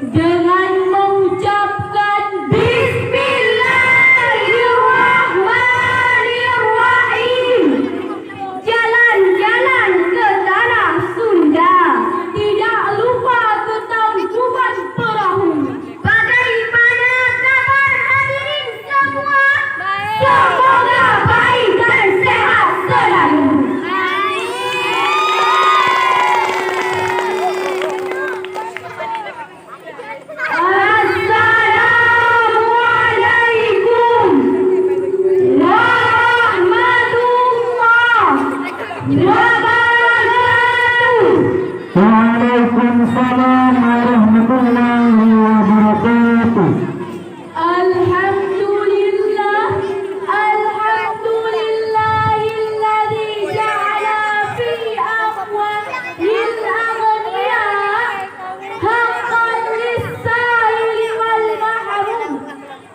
Dengan mengucapkan Bismillahirrahmanirrahim, jalan-jalan ke tanah Sunda, tidak lupa ketampuan perahu. Bagaimana kabar hadirin semua? Semoga baik dan sehat selalu. Waalaikumsalam warahmatullahi wabarakatuh. Alhamdulillahilladzi ja'ala fi amwalil aghniya haqqan lis-sa'ili wal mahrum.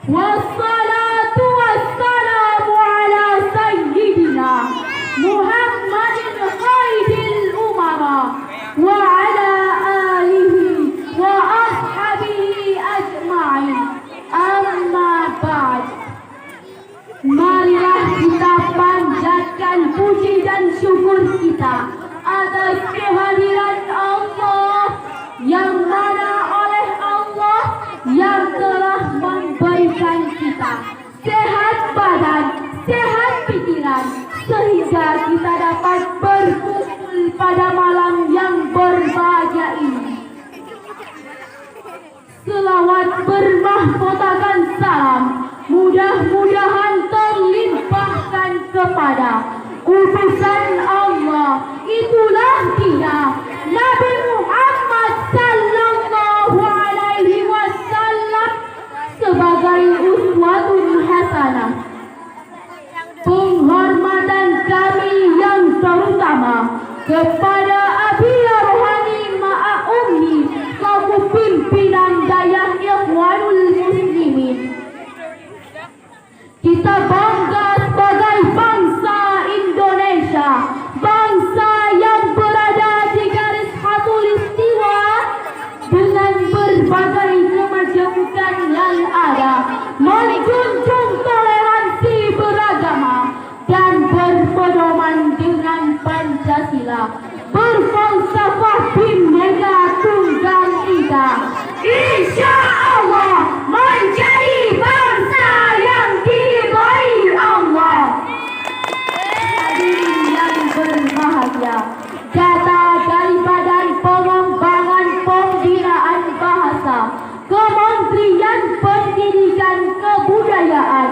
Wassalatu wassalamu ala sayyidina Muhammadin khairil umara wa ala alihi wa ashabihi ajma'in. Amma ba'd. Marilah kita panjatkan puji dan syukur kita atas kehadiran Allah, yang mana oleh Allah yang telah memberikan kita sehat badan, sehat pikiran, sehingga kita dapat berkumpul pada malam yang berbahagia ini. Selawat bermahkotakan salam mudah-mudahan terlimpahkan kepada utusan Allah, itulah dia Nabi Muhammad sallallahu alaihi wasallam, sebagai uswatun hasanah. Penghormatan kami yang terutama kepada Abi Rohani Ma'a Ummi selaku pimpinan Dayah Ikhwanul Muslimin. Kita bangga sebagai bangsa Indonesia, bangsa yang berada di garis khatulistiwa dengan berbagai kemajemukan yang ada, menjunjung toleransi beragama dan berpedoman dengan Pancasila, berfalsafah Bhinneka Tunggal Ika, insya Allah menjadi bangsa yang diridhai Allah. Hadirin yang berbahagia, data dari Badan Pengembangan Pembinaan Bahasa Kementerian Pendidikan Kebudayaan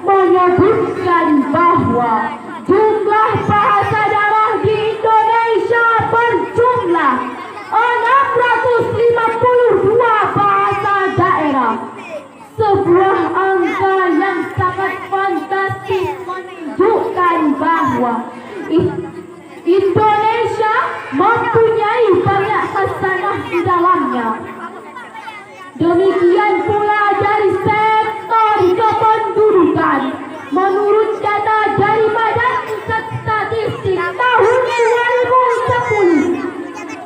menyebutkan bahwa jumlah bahasa daerah di Indonesia berjumlah 652 bahasa daerah. Sebuah angka yang sangat fantastis menunjukkan bahwa Indonesia mempunyai banyak khasanah di dalamnya. Demikian pula dari sektor kependudukan. Menurut data dari Badan Pusat Statistik tahun 2010,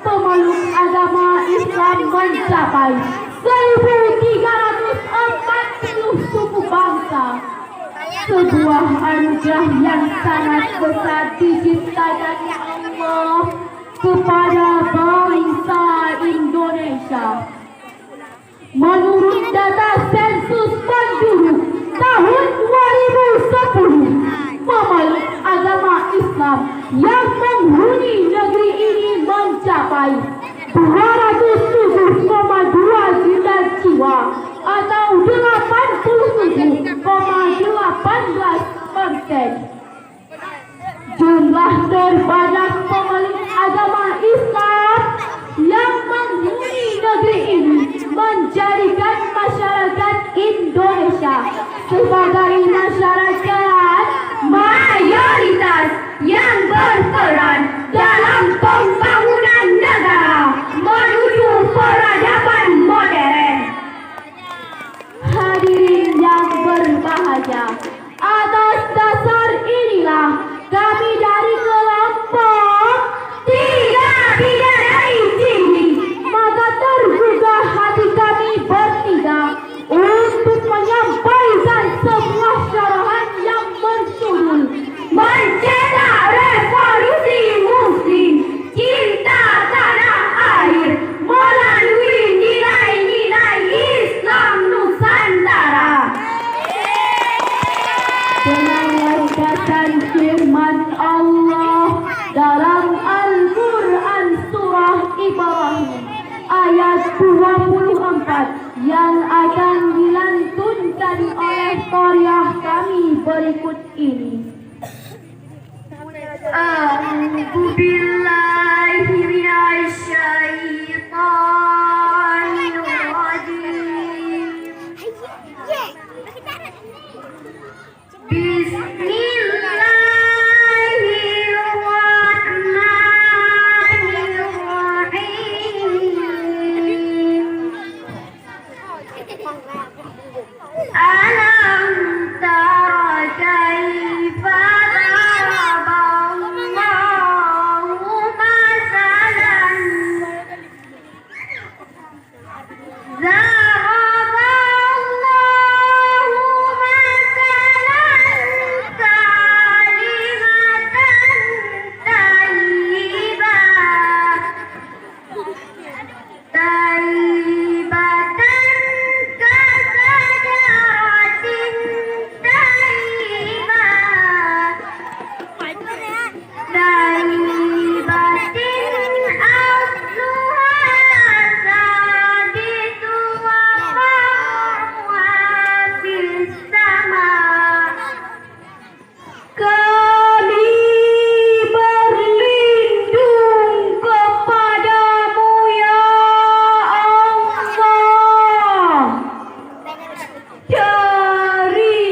pemeluk agama Islam mencapai 1.340 suku bangsa. Sebuah anugerah yang sangat besar diciptakan Allah kepada bangsa Indonesia. Menurut data sensus penduduk tahun 2010, pemeluk agama Islam yang menghuni negeri ini mencapai 207,2 juta jiwa atau 87,18%. Jumlah terbanyak pemeluk agama Islam yang menghuni negeri ini menjadikan masyarakat Indonesia sebagai masyarakat mayoritas yang berperan dalam pembangunan negara. rapat yang akan dilantunkan oleh Koryah kami berikut ini. A'udzu billahi minasyaitonir rajim. Alam tara kaifa daraballahu masalan daraballahu masalan kalimatan tayyibatan kasajaratin tayyibatin asluha sabitu wa ma'uha fis sama'. Kami berlindung kepadamu ya Allah dari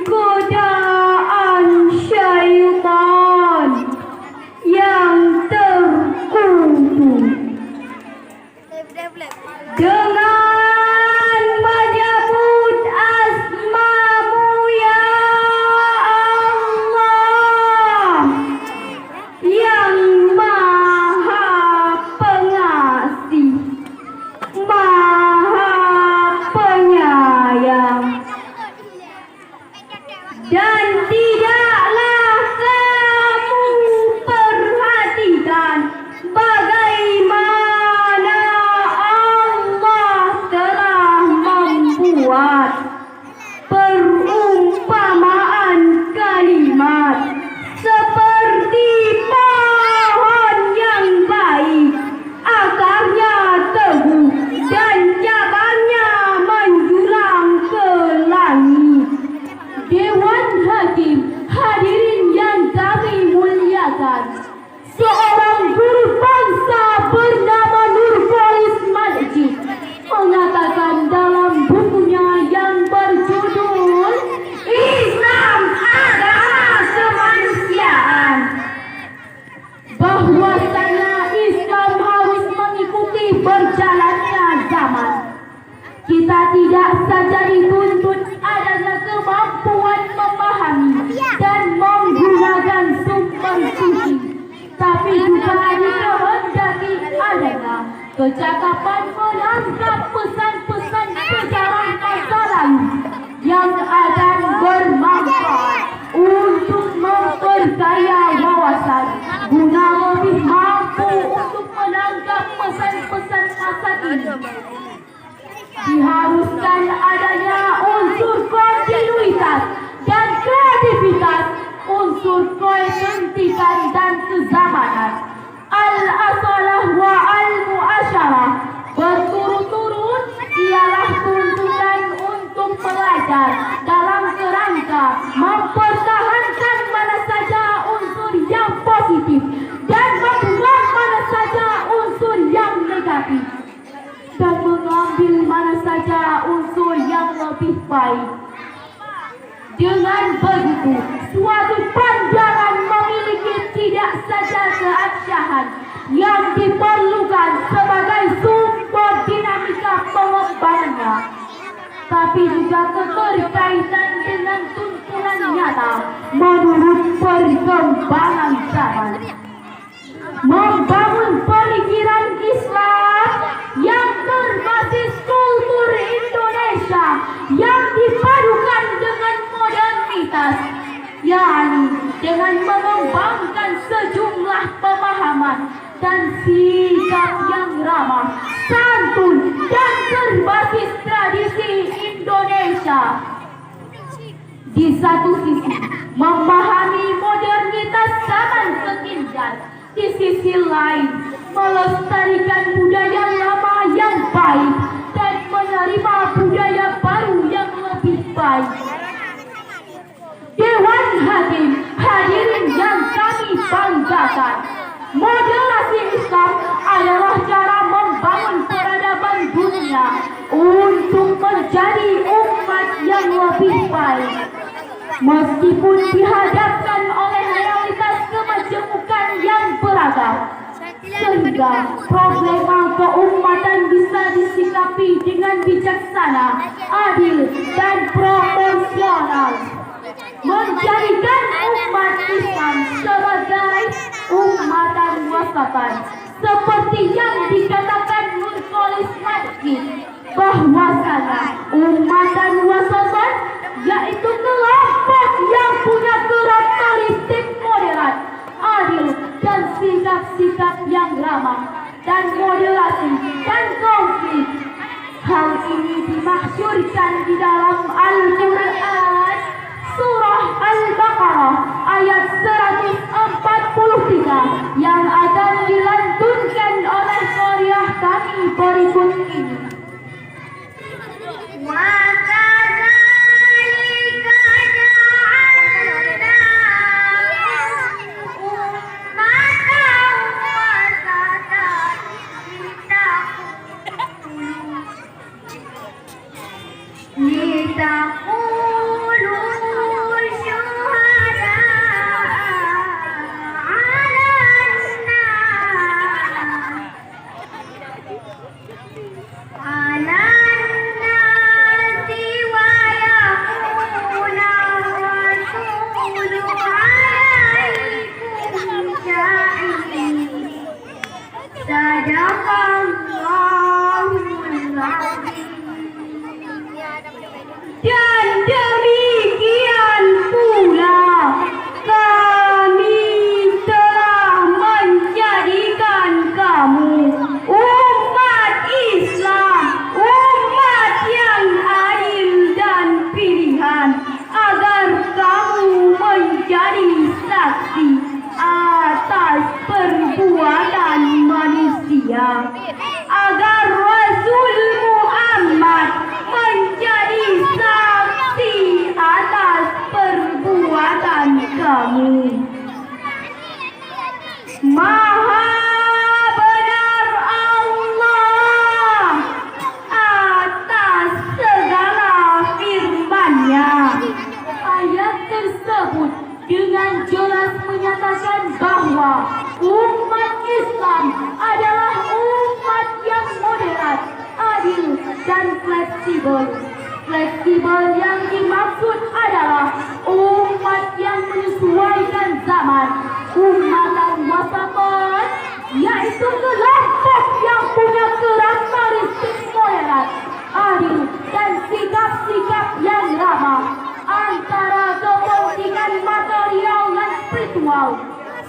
godaan syaitan yang terkutuk. Dengan menyebut asma-Mu ya Allah yang Maha Pengasih, Maha Penyayang, dan tidaklah kamu perhatikan bagaimana Allah telah membuat perumpamaan kalimat seperti pohon yang baik, akarnya teguh dan cabangnya menjulang ke langit. Dewan Hakim, hadirin yang kami muliakan, seorang guru bangsa bernama Nurholis Masjid mengatakan dalam bukunya yang berjudul Islam Agama Kemanusiaan bahwasanya Islam harus mengikuti berjalannya zaman. Kita tidak saja dituntut adanya kemampuan memahami dan menggunakan sumber suci, tapi juga dikehendaki adanya kecakapan menangkap pesan-pesan sejarah masa lalu yang akan bermanfaat untuk memperkaya wawasan guna lebih mampu untuk menangkap pesan-pesan masa kini. Diharuskan adanya unsur kontinuitas dan kreativitas, unsur koeksentikan dan kezamanan. Al-asalah wa al-muasyarah, berturut-turut ialah tuntutan untuk belajar dalam kerangka mempertahankan mana saja unsur yang positif dan membuang mana saja unsur yang negatif, dan mengambil mana saja unsur yang lebih baik. Dengan begitu, suatu pandangan memiliki tidak saja keabsahan yang diperlukan sebagai sumber dinamika pengembangannya, tapi juga keterkaitan dengan tuntunan nyata menurut perkembangan zaman. Membangun pemikiran Islam yang berbasis kultur Indonesia yang dipadukan dengan modernitas, yakni dengan mengembangkan sejumlah pemahaman dan sikap yang ramah, santun, dan berbasis tradisi Indonesia. Di satu sisi, memahami modernitas zaman kekinian, di sisi lain melestarikan budaya lama yang baik dan menerima budaya baru yang lebih baik. Dewan Hakim, hadirin yang kami banggakan, moderasi Islam adalah cara membangun peradaban dunia untuk menjadi umat yang lebih baik. Meskipun dihadapkan oleh realitas kemajemukan yang beragam, sehingga problema keumatan bisa disikapi dengan bijaksana, adil, dan proporsional, menjadikan umat Islam sebagai umatan wasatan, seperti yang dikatakan Nurcholis Masjid, bahwasanya umatan wasatan yaitu kelompok yang punya karakteristik moderat, adil, dan sikap-sikap yang ramah dan moderasi dan konflik. Hal ini dimaksudkan di dalam Al-Quran surah Al-Baqarah ayat 143 yang akan dilantunkan oleh Qaryah kami berikut ini. Dan demikian pula kami telah menjadikan kamu umat Islam, umat yang adil dan pilihan, agar kamu menjadi saksi atas perbuatan manusia, agar Rasul Muhammad menjadi saksi atas perbuatan kamu. Maha benar Allah atas segala firman-Nya. Ayat tersebut dengan jelas menyatakan bahwa umat Islam adalah umat yang moderat, adil, dan fleksibel. Fleksibel yang dimaksud adalah umat yang menyesuaikan zaman, umatan wasatan, yaitu kelompok yang punya karakteristik moderat, adil, dan sikap-sikap yang ramah antara kepentingan material dan spiritual,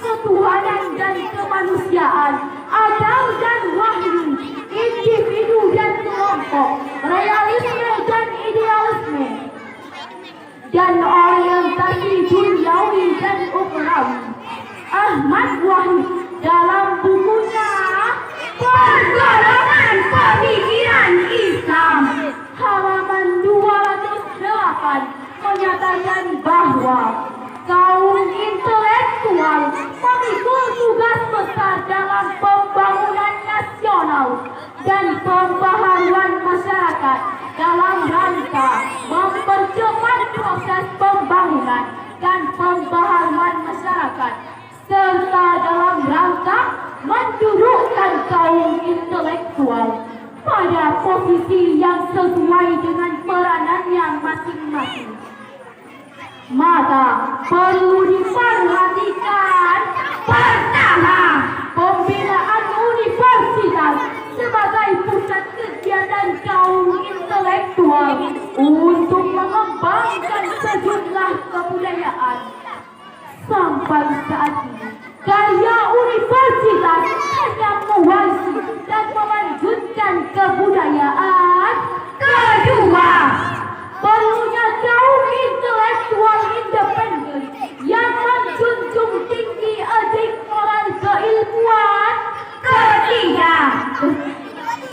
ketuhanan dan kemanusiaan, akal dan wahyu, individu dan kelompok, realisme dan idealisme, dan orientasi duniawi dan ukhrawi. Ahmad Wahid dalam bukunya Pergolakan Pemikiran Islam halaman 208 menyatakan bahwa kaum intelektual memikul tugas besar dalam pembangunan nasional dan pembaharuan masyarakat dalam rangka mempercepat proses pembangunan dan pembaharuan masyarakat, serta dalam rangka mendudukkan kaum intelektual pada posisi yang sesuai dengan peranannya masing-masing. Maka perlu diperhatikan pertama, pembinaan universitas sebagai pusat kegiatan kaum intelektual untuk mengembangkan sejumlah kebudayaan. Sampai saat ini, karya universitas hanya mewarisi dan melanjutkan kebudayaan. Kedua, perlunya kaum intelektual independen yang menjunjung tinggi etik moral keilmuan. Ketiga,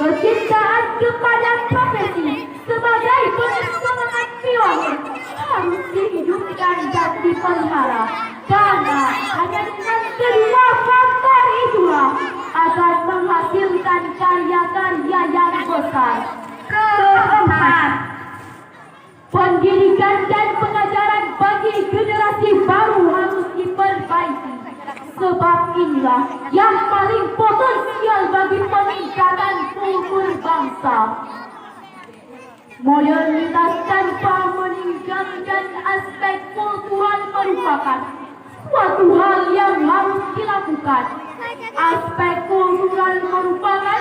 kecintaan kepada profesi terpelihara. Karena hanya dengan kedua faktor itulah akan menghasilkan karya-karya yang besar. Keempat, pendidikan dan pengajaran bagi generasi baru harus diperbaiki. Sebab inilah yang paling potensial bagi peningkatan kultur bangsa. Modernitas tanpa meninggalkan aspek kultural merupakan suatu hal yang harus dilakukan. Aspek kultural merupakan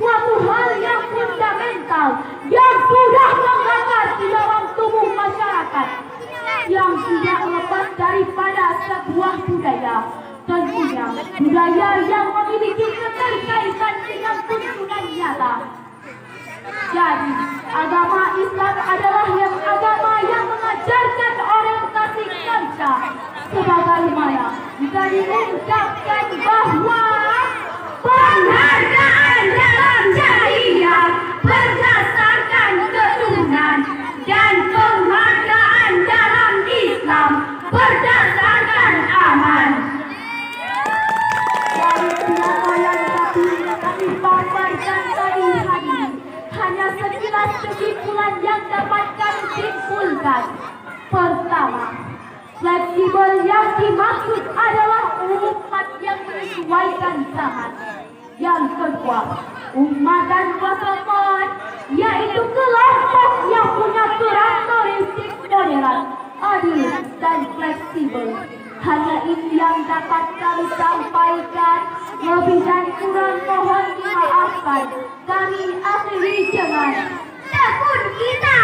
suatu hal yang fundamental yang sudah mengakar di dalam tubuh masyarakat, yang tidak lepas daripada sebuah budaya. Tentunya budaya yang memiliki keterkaitan dengan tuntunan nyata. Jadi, agama Islam adalah agama yang mengajarkan orientasi kerja, sebagaimana jika diungkapkan bahwa penghargaan dalam jahiliyah berdasarkan keturunan dan penghargaan dalam Islam berdasarkan aman. Dari segala yang kami paparkan tadi hari, hanya sekilas kesimpulan yang dapat kami simpulkan. Pertama, fleksibel yang dimaksud adalah umat yang menyesuaikan zaman. Yang kedua, umat dan wasamat, yaitu kelompok yang punya karakteristik moderat, adil, dan fleksibel. Hanya ini yang dapat kami sampaikan. Lebih dan kurang mohon dimaafkan. Kami akhiri dengan tekun kita.